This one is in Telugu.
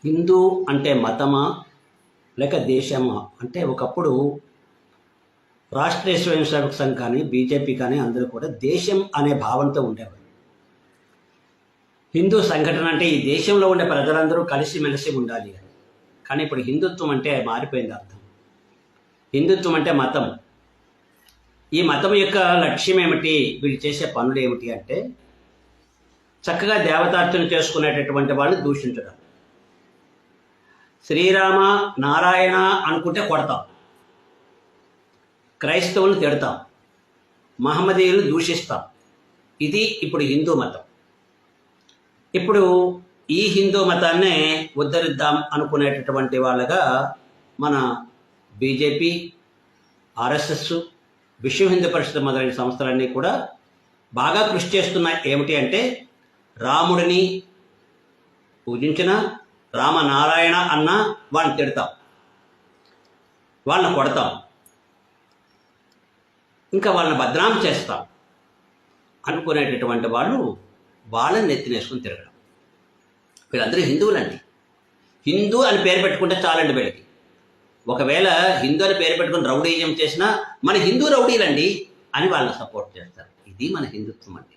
హిందూ అంటే మతమా లేక దేశమా అంటే ఒకప్పుడు రాష్ట్రీయ స్వయం సేవక సంఘ్ కానీ బీజేపీ కానీ అందరూ కూడా దేశం అనే భావంతో ఉండేవారు. హిందూ సంఘటన అంటే ఈ దేశంలో ఉండే ప్రజలందరూ కలిసిమెలిసి ఉండాలి అని. కానీ ఇప్పుడు హిందుత్వం అంటే మారిపోయింది అర్థం. హిందుత్వం అంటే మతం. ఈ మతం యొక్క లక్ష్యం ఏమిటి, వీళ్ళు చేసే పనులు ఏమిటి అంటే చక్కగా దేవతార్చన చేసుకునేటటువంటి వాళ్ళు దూషించడం. శ్రీరామ నారాయణ అనుకుంటే కొడతాం, క్రైస్తవులు తిడతాం, మహమ్మదీయులు దూషిస్తాం. ఇది ఇప్పుడు హిందూ మతం. ఇప్పుడు ఈ హిందూ మతాన్నే ఉద్ధరిద్దాం అనుకునేటటువంటి వాళ్ళగా మన బీజేపీ, ఆర్ఎస్ఎస్, విశ్వ హిందూ పరిషత్ మొదలైన సంస్థలన్నీ కూడా బాగా కృషి చేస్తున్నాయి. ఏమిటి అంటే రాముడిని పూజించిన, రామనారాయణ అన్న వాళ్ళని తిడతాం, వాళ్ళని కొడతాం, ఇంకా వాళ్ళని బద్నాం చేస్తాం అనుకునేటటువంటి వాళ్ళు వాళ్ళని నెత్తినేసుకుని తిరగడం. వీళ్ళందరూ హిందువులండి. హిందూ అని పేరు పెట్టుకుంటే చాలండి వీళ్ళకి. ఒకవేళ హిందూ అని పేరు పెట్టుకుని రౌడీజం చేసినా మన హిందూ రౌడీలండి అని వాళ్ళని సపోర్ట్ చేస్తారు. ఇది మన హిందుత్వం అండి.